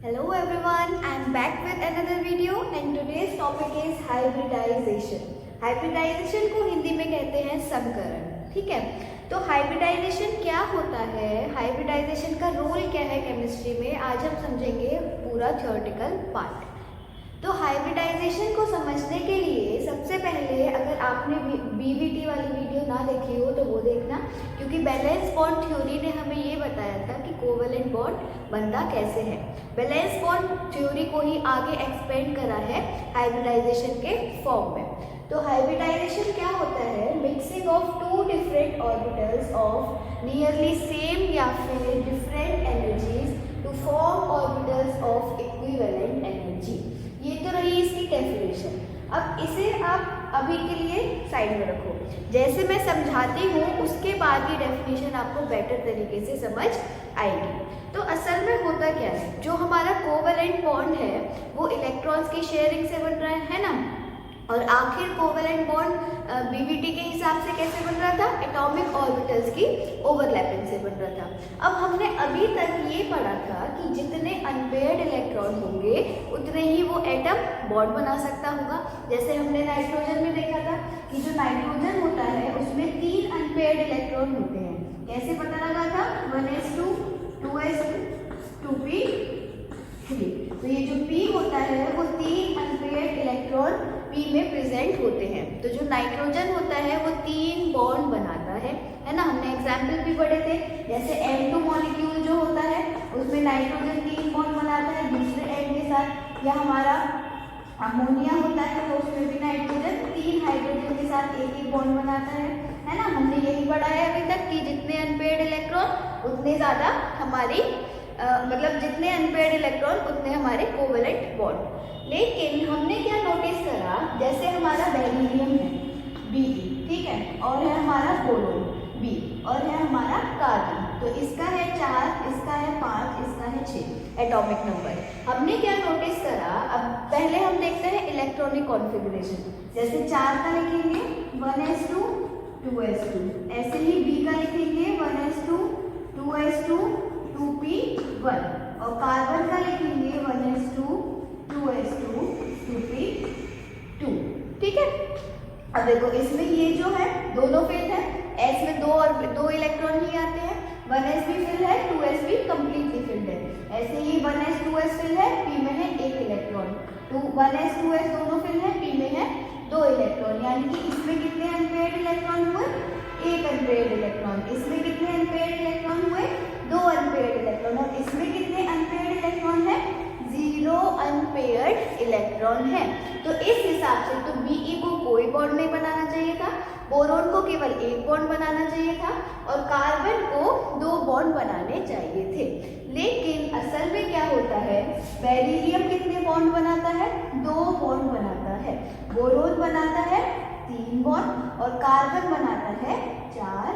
Hello everyone, I am back with another video and today's topic is hybridization. Hybridization को हिंदी में कहते हैं समकरण, ठीक है। तो हाइब्रिडाइजेशन क्या होता है, हाइब्रिडाइजेशन का रोल क्या है केमिस्ट्री में, आज हम समझेंगे पूरा थ्योरेटिकल पार्ट। तो हाइब्रिडाइजेशन को समझने के लिए सबसे पहले अगर आपने बीवीटी वाली वीडियो ना देखी हो तो वो देखना, क्योंकि बैलेंस बॉन्ड थ्योरी ने हमें ये बताया था कि कोवेलेंट बॉन्ड बनता कैसे है। बैलेंस बॉन्ड थ्योरी को ही आगे एक्सपेंड करा है हाइब्रिडाइजेशन के फॉर्म में। तो हाइब्रिडाइजेशन क्या होता है, mixing of two different orbitals of nearly same या फिर different energies to form orbitals of equivalent energy. ये तो रही इसकी डेफिनेशन। अब इसे आप अभी के लिए साइड में रखो, जैसे मैं समझाती हूँ उसके बाद की डेफिनेशन आपको बेटर तरीके से समझ आएगी। तो असल में होता क्या है, जो हमारा कोवेलेंट बॉन्ड है वो इलेक्ट्रॉन्स की शेयरिंग से बन रहा है ना, और आखिर कोवेलेंट बॉन्ड बीवीटी के हिसाब से कैसे बन रहा था, एटॉमिक ऑर्बिटल्स की ओवरलैपिंग से बन रहा था। अब हमने अभी तक ये पढ़ा था कि जितने अनपेयर्ड इलेक्ट्रॉन होंगे उतने ही वो एटम बॉन्ड बना सकता होगा। जैसे हमने नाइट्रोजन में देखा था कि जो नाइट्रोजन होता है उसमें 3 अनपेयर्ड इलेक्ट्रॉन होते हैं। कैसे पता लगा था, 1s2 2s2 2p3। तो ये जो p होता है वो 3 अनपेयर्ड इलेक्ट्रॉन p में प्रेजेंट होते हैं। तो जो नाइट्रोजन होता है वो 3 बॉन्ड बनाता है ना। हमने एग्जाम्पल भी पढ़े थे, जैसे N2 मॉलिक्यूल जो होता है उसमें नाइट्रोजन 3 बॉन्ड बनाता है दूसरे एंड के साथ, या हमारा अमोनिया होता है तो उसमें भी नाइट्रोजन 3 हाइड्रोजन के साथ एक बॉन्ड बनाता है ना। हमने यही पढ़ा है अभी तक कि जितने अनपेयर्ड इलेक्ट्रॉन उतने ज़्यादा हमारी मतलब जितने अनपेयर्ड इलेक्ट्रॉन उतने हमारे कोवेलेंट बॉन्ड। लेकिन हमने क्या नोटिस करा, जैसे हमारा बेरिलियम है Be, ठीक है, और है हमारा बोरोन B, और है हमारा कार्बन। तो इसका है 4, इसका है 5, इसका है 6 एटॉमिक नंबर। हमने क्या नोटिस करा, अब पहले हम देखते हैं इलेक्ट्रॉनिक कॉन्फ़िगरेशन। जैसे 4 का लिखेंगे 1s2 2s2, ऐसे ही B का लिखेंगे 1s2 2s2 2p1, और कार्बन का लिखेंगे 1s2 2s2 2p2, ठीक है। अब देखो इसमें ये जो है दोनों फिल है, s में 2 इलेक्ट्रॉन ही आते हैं, 1s भी फिल है 2s भी कंप्लीटली फिल्ड है। ऐसे ही 1s 2s फिल है, p में है 1 इलेक्ट्रॉन, 1s 2s दोनों फिल है, p में है 2 इलेक्ट्रॉन। यानी कि इसमें कितने अनपेयर्ड इलेक्ट्रॉन हुए, 1 अनपेयर्ड इलेक्ट्रॉन। इसमें कितने अनपेयर्ड इलेक्ट्रॉन हुए, 2 अनपेयर्ड इलेक्ट्रॉन। और इसमें कितने अनपेयर्ड इलेक्ट्रॉन है, 0 अनपेयर्ड इलेक्ट्रॉन है। तो इस हिसाब से तो Be को कोई बॉन्ड नहीं बनाना चाहिए था, बोरोन को केवल 1 बॉन्ड बनाना चाहिए था, और कार्बन को 2 बॉन्ड बनाने चाहिए थे। लेकिन असल में क्या होता है, बेरिलियम कितने बॉन्ड बनाता है, 2 बॉन्ड बनाता है, बोरोन बनाता है 3 बॉन्ड, और कार्बन बनाता है 4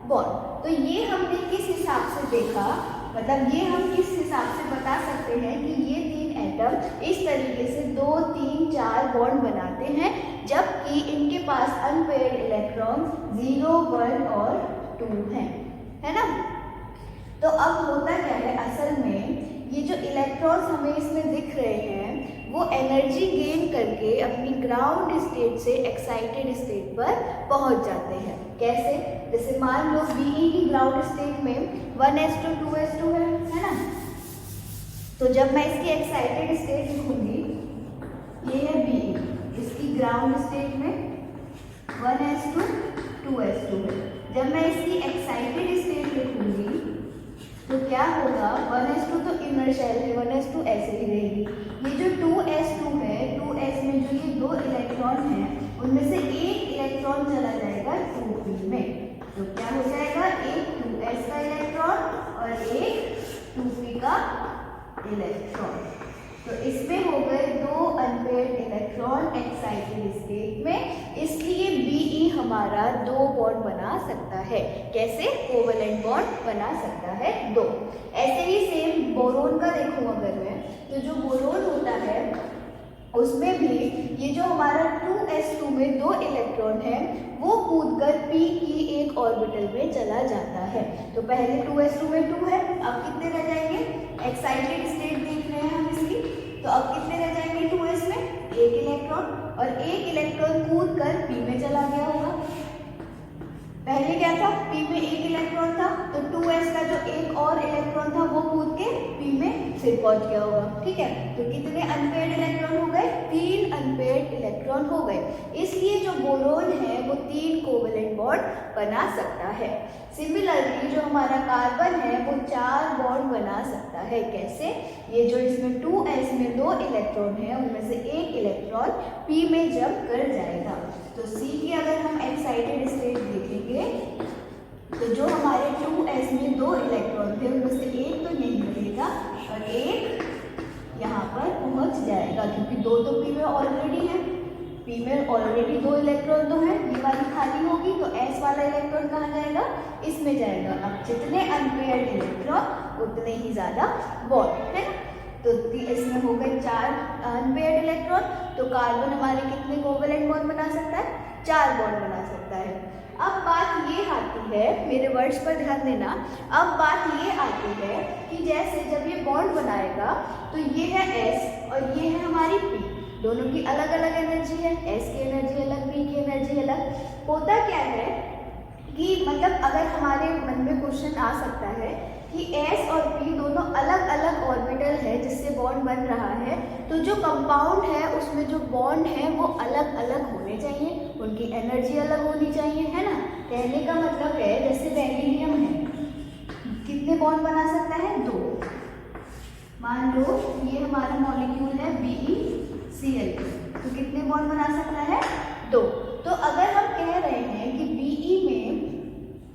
बॉन्ड। तो ये हमने किस हिसाब से देखा, मतलब ये हम किस हिसाब से बता सकते हैं कि ये 3 एटम इस तरीके से 2 3 4 बॉन्ड बनाते हैं, जबकि इनके पास अनपेयर्ड इलेक्ट्रॉन 0 1 और 2 हैं, है ना। तो अब होता क्या है, असल में ये जो इलेक्ट्रॉन्स हमें इसमें दिख रहे हैं वो एनर्जी गेन करके अपनी ग्राउंड स्टेट से एक्साइटेड स्टेट पर पहुंच जाते हैं। कैसे, जैसे मान लो Be की ग्राउंड स्टेट में 1s2 2s2 है ना। तो जब मैं इसकी एक्साइटेड स्टेट लिखूंगी, ये है Be, इसकी ग्राउंड स्टेट में 1s2 2s2 है। जब मैं इसकी एक्साइटेड स्टेट लिखूंगी तो क्या होगा, 1s2 तो इनर शेल है, 1s2 ऐसे ही रहेगी। ये जो 2s2 है, 2s में जो ये 2 इलेक्ट्रॉन हैं उनमें से 1 इलेक्ट्रॉन चला जाएगा 2p में। तो क्या हो जाएगा, एक 2s का इलेक्ट्रॉन और एक 2p का इलेक्ट्रॉन। तो इसमें हो गए 2 अनपेयर्ड इलेक्ट्रॉन एक्साइटेड स्टेट में, इसलिए Be हमारा 2 बॉन्ड बना सकता है। कैसे, कोवेलेंट बॉन्ड बना सकता है 2। ऐसे ही सेम बोरोन का देखूं अगर मैं, तो जो बोरोन होता है उसमें भी ये जो हमारा 2s2 में 2 इलेक्ट्रॉन है वो कूदकर p की एक ऑर्बिटल में चला जाता है। तो पहले 2s2 में 2 है, अब कितने रह जाएंगे, एक्साइटेड स्टेट देख रहे हैं हम और इलेक्ट्रॉन था वो कूद के p में फिर पहुंच गया होगा, ठीक है। तो कितने अनपेयर्ड इलेक्ट्रॉन हो गए? 3 अनपेयर्ड इलेक्ट्रॉन हो गए। इसलिए जो बोरोन है वो 3 कोवेलेंट बॉन्ड बना सकता है। सिमिलरली जो हमारा कार्बन है वो 4 बॉन्ड बना सकता है। कैसे? ये जो इसमें 2s में 2 इलेक्ट्रॉन है उनमें से एक इलेक्ट्रॉन p में जंप कर जाएगा। तो C की अगर हम एक्साइटेड स्टेट देखेंगे तो जो हमारे 2s में 2 इलेक्ट्रॉन थे उनमें से एक तो यहीं रहेगा और एक यहाँ पर पहुँच जाएगा, क्योंकि 2 तो p में ऑलरेडी है। p में ऑलरेडी 2 इलेक्ट्रॉन तो है, ये वाली खाली होगी तो s वाला इलेक्ट्रॉन कहाँ जाएगा? इसमें जाएगा। अब जितने अनपेयर्ड इलेक्ट्रॉन उतने ही ज़्यादा बॉन्ड, है ना। तो इसमें हो गए 4 अनपेयर्ड इलेक्ट्रॉन। तो कार्बन हमारे कितने कोवेलेंट बॉन्ड बना सकता है? 4 बॉन्ड बना सकता है। अब बात ये आती है, मेरे वर्ड्स पर ध्यान देना, अब बात ये आती है कि जैसे जब ये बॉन्ड बनाएगा तो ये है S और ये है हमारी P, दोनों की अलग अलग एनर्जी है, S की एनर्जी अलग, P की एनर्जी अलग। होता क्या है कि मतलब अगर हमारे मन में क्वेश्चन आ सकता है कि S और P दोनों अलग अलग ऑर्बिटल है जिससे बॉन्ड बन रहा है, तो जो कंपाउंड है उसमें जो बॉन्ड है वो अलग अलग होने चाहिए, उनकी एनर्जी अलग होनी चाहिए, है ना। कहने का मतलब है जैसे बेरिलियम है, कितने बॉन्ड बना सकता है? 2। मान लो ये हमारा मॉलिक्यूल है BeCl, तो कितने बॉन्ड बना सकता है? 2। तो अगर हम कह रहे हैं कि Be में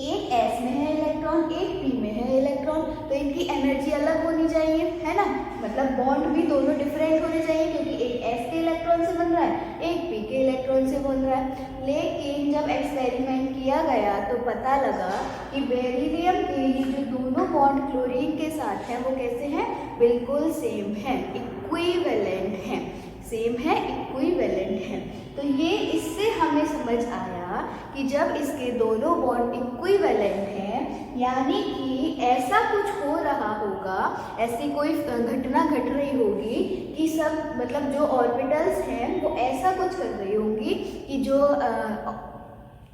एक S में है इलेक्ट्रॉन, एक P में है इलेक्ट्रॉन, तो इनकी एनर्जी अलग होनी चाहिए, है ना। मतलब बॉन्ड भी दोनों डिफरेंट होने चाहिए, क्योंकि एक S के इलेक्ट्रॉन से बन रहा है, एक P के इलेक्ट्रॉन से बन रहा है। लेकिन जब एक्सपेरिमेंट किया गया तो पता लगा कि बेरिलियम के ये जो दोनों बॉन्ड क्लोरीन के साथ हैं वो कैसे हैं? बिल्कुल सेम है, इक्विवेलेंट हैं, सेम है, इक्विवेलेंट है। तो ये इससे हमें समझ आया कि जब इसके दोनों बॉन्ड इक्विवेलेंट हैं, यानी कि ऐसा कुछ हो रहा होगा, ऐसी कोई घटना घट रही होगी कि सब मतलब जो ऑर्बिटल्स हैं वो ऐसा कुछ कर रही होंगी कि जो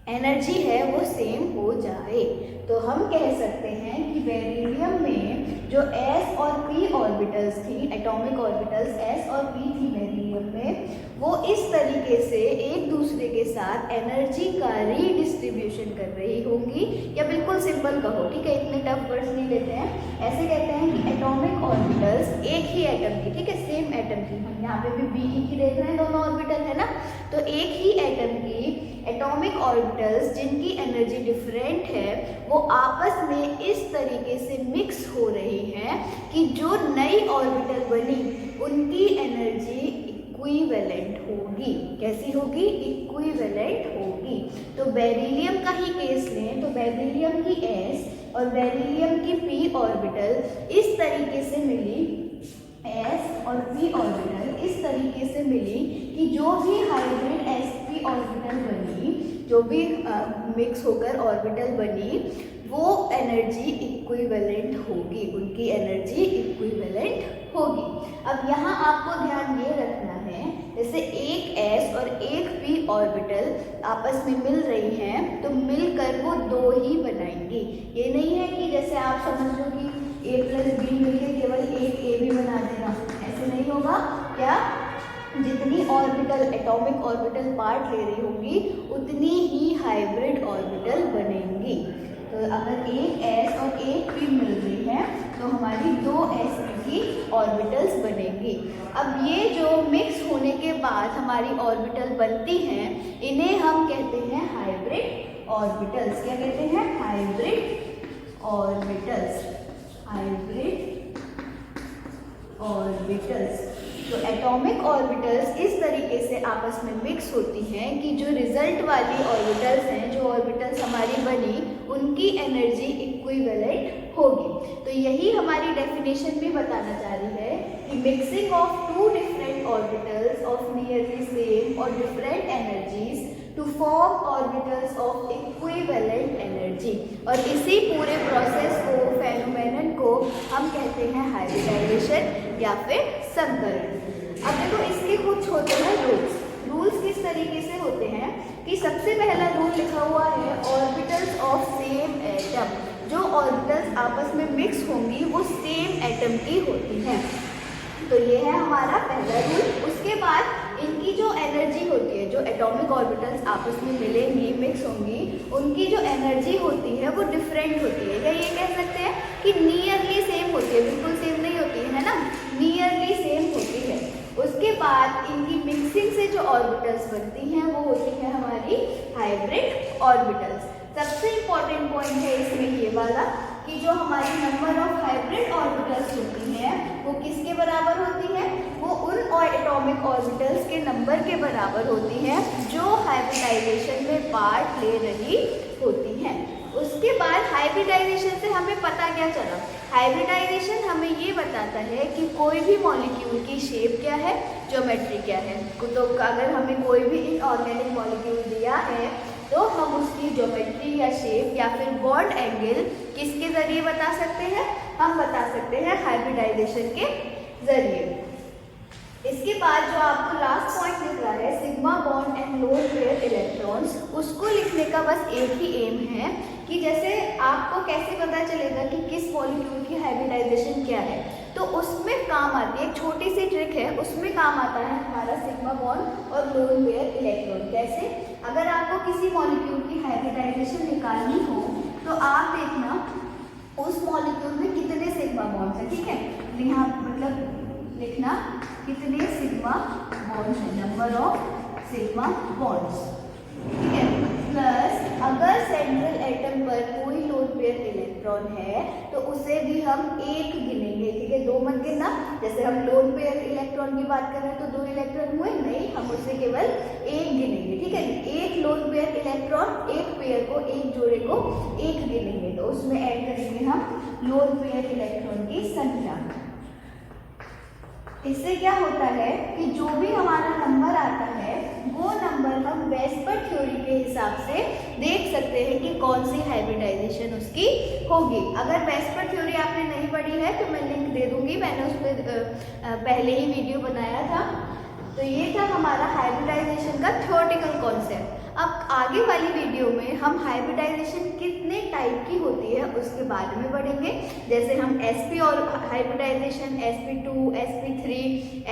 एनर्जी है वो सेम हो जाए। तो हम कह सकते हैं कि बेरिलियम में जो S और P ऑर्बिटल्स थी, एटॉमिक ऑर्बिटल्स S और P थी बेरिलियम में, वो इस तरीके से एक दूसरे के साथ एनर्जी का रीडिस्ट्रीब्यूशन कर रही होंगी, या बिल्कुल सिंपल कहो, ठीक है, इतने टफ वर्ड्स नहीं लेते हैं, ऐसे कहते हैं कि एटॉमिक ऑर्बिटल्स एक ही एटम की, ठीक है, सेम एटम की, हम यहाँ पे भी Be की देख रहे हैं, दोनों ऑर्बिटल है ना, तो एक ही एटम की एटॉमिक ऑर्बिटल्स जिनकी एनर्जी डिफरेंट है वो आपस में इस तरीके से मिक्स हो रही हैं कि जो नई ऑर्बिटल बनी उनकी एनर्जी इक्विवेलेंट होगी। कैसी होगी? इक्विवेलेंट होगी। तो बेरिलियम का ही केस लें तो बेरिलियम की S और बेरिलियम की P ऑर्बिटल इस तरीके से मिली, S और P ऑर्बिटल इस तरीके से मिली कि जो भी हाइब्रिड sp ऑर्बिटल बनी, जो भी मिक्स होकर ऑर्बिटल बनी, वो एनर्जी इक्विवेलेंट होगी, उनकी एनर्जी इक्विवेलेंट होगी। अब यहाँ आपको ध्यान ये रखना है, जैसे एक S और एक P ऑर्बिटल आपस में मिल रही हैं तो मिलकर वो 2 ही बनाएंगी। ये नहीं है कि जैसे आप समझ लो कि A प्लस B मिलकर केवल एक A भी बना देगा, ऐसे नहीं होगा। क्या? जितनी ऑर्बिटल एटॉमिक ऑर्बिटल पार्ट ले रही होंगी उतनी ही हाइब्रिड ऑर्बिटल बनेंगी। तो अगर एक S और एक P मिल रही है तो हमारी 2 sp की ऑर्बिटल्स बनेंगी। अब ये जो मिक्स होने के बाद हमारी ऑर्बिटल बनती हैं, इन्हें हम कहते हैं हाइब्रिड ऑर्बिटल्स। क्या कहते हैं? Hybrid orbitals. Hybrid orbitals. तो एटॉमिक ऑर्बिटल्स इस तरीके से आपस में मिक्स होती हैं कि जो रिजल्ट वाली ऑर्बिटल्स हैं, जो ऑर्बिटल्स हमारी बनी, उनकी एनर्जी इक्विवेलेंट होगी। तो यही हमारी डेफिनेशन भी बताना चाह रही है कि mixing of 2 different orbitals of nearly same और different energies to form orbitals of equivalent energy. और इसी पूरे प्रोसेस को, फेनोमेनन को हम कहते हैं हाइब्रिडाइजेशन या फिर संकरण। अब देखो इसके कुछ होते हैं रूल्स। रूल्स किस तरीके से होते हैं कि सबसे पहला रूल लिखा हुआ है ऑर्बिटल्स ऑफ सेम एटम। जो ऑर्बिटल्स आपस में मिक्स होंगी वो सेम एटम की होती हैं। तो ये है हमारा पहला रूल। उसके बाद इनकी जो एनर्जी होती है, जो एटॉमिक ऑर्बिटल्स आपस में मिलेंगी, मिक्स होंगी, उनकी जो एनर्जी होती है वो डिफरेंट होती है, या ये कह सकते हैं कि नियरली सेम होती है, बिल्कुल सेम नहीं होती है ना, नियरली सेम होती है। उसके बाद इनकी मिक्सिंग से जो ऑर्बिटल्स बनती हैं वो होती है हमारी हाइब्रिड ऑर्बिटल्स। सबसे इम्पॉर्टेंट पॉइंट है इसमें ये वाला कि जो हमारी नंबर ऑफ हाइब्रिड ऑर्बिटल्स होती हैं वो किसके बराबर होती है, वो उन एटॉमिक ऑर्बिटल्स के नंबर के बराबर होती है जो हाइब्रिडाइजेशन में पार्ट ले रही होती हैं। उसके बाद हाइब्रिडाइजेशन से हमें पता क्या चला, हाइब्रिडाइजेशन हमें ये बताता है कि कोई भी मॉलिक्यूल की शेप क्या है, ज्योमेट्री क्या है। तो अगर हमें कोई भी इनऑर्गेनिक मॉलिक्यूल दिया है तो हम उसकी ज्योमेट्री या शेप या फिर बॉन्ड एंगल किसके ज़रिए बता सकते हैं, हम बता सकते हैं हाइब्रिडाइजेशन के ज़रिए। इसके बाद जो आपको लास्ट पॉइंट दिख रहा है sigma bond and lone pair electrons, उसको लिखने का बस एक ही एम है कि जैसे आपको कैसे पता चलेगा कि किस मॉलिक्यूल की हाइब्रिडाइजेशन क्या है, तो उसमें काम आती है, एक छोटी सी ट्रिक है, उसमें काम आता है हमारा सिग्मा बॉन्ड और लोन पेयर इलेक्ट्रॉन। कैसे, अगर आपको किसी मॉलिक्यूल की हाइब्रिडाइजेशन निकालनी हो तो आप देखना उस मॉलिक्यूल में कितने सिग्मा बॉन्ड्स हैं, ठीक है, यहाँ मतलब लिखना कितने सिग्मा बॉन्ड्स हैं, नंबर ऑफ सिग्मा बॉन्ड्स, ठीक है, प्लस अगर सेंट्रल एटम पर कोई लोन पेयर इलेक्ट्रॉन है तो उसे भी हम एक गिनेंगे, ठीक है, दो मत गिनना। जैसे हम लोन पेयर इलेक्ट्रॉन की बात कर रहे हैं तो दो इलेक्ट्रॉन हुए, नहीं, हम उसे केवल एक गिनेंगे, ठीक है, एक लोन पेयर इलेक्ट्रॉन एक पेयर को, एक जोड़े को एक गिनेंगे, तो उसमें ऐड करेंगे हम लोन पेयर इलेक्ट्रॉन की संख्या। इससे क्या होता है कि जो भी हमारा नंबर आता है वो नंबर हम वेस्पर थ्योरी के हिसाब से देख सकते हैं कि कौन सी हाइब्रिडाइजेशन उसकी होगी। अगर वेस्पर थ्योरी आपने नहीं पढ़ी है तो मैं लिंक दे दूंगी, मैंने उस पर पहले ही वीडियो बनाया था। तो ये था हमारा हाइब्रिडाइजेशन का थ्योरेटिकल कॉन्सेप्ट। अब आगे वाली वीडियो में हम हाइब्रिडाइजेशन कितने टाइप की होती है उसके बारे में पढ़ेंगे। जैसे हम sp और हाइब्रिडाइजेशन sp2, sp3,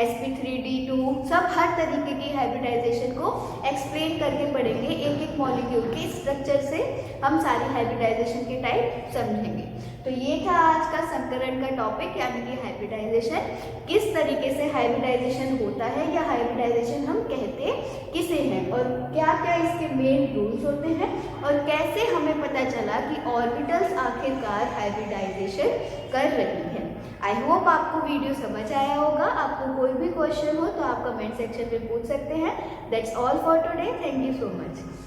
sp3d2 सब हर तरीके की हाइब्रिडाइजेशन को एक्सप्लेन करके पढ़ेंगे। एक एक मॉलिक्यूल के स्ट्रक्चर से हम सारी हाइब्रिडाइजेशन के टाइप समझेंगे। तो ये था आज का संकरण का टॉपिक, यानी कि हाइब्रिडाइजेशन, किस तरीके से हाइब्रिडाइजेशन होता है या हाइब्रिडाइजेशन हम कहते किसे हैं और क्या क्या इसके मेन रूल्स होते हैं और कैसे हमें पता चला कि ऑर्बिटल्स आखिरकार हाइब्रिडाइजेशन कर रही हैं। आई होप आपको वीडियो समझ आया होगा। आपको कोई भी क्वेश्चन हो तो आप कमेंट सेक्शन में पूछ सकते हैं। That's all for today, thank you so much.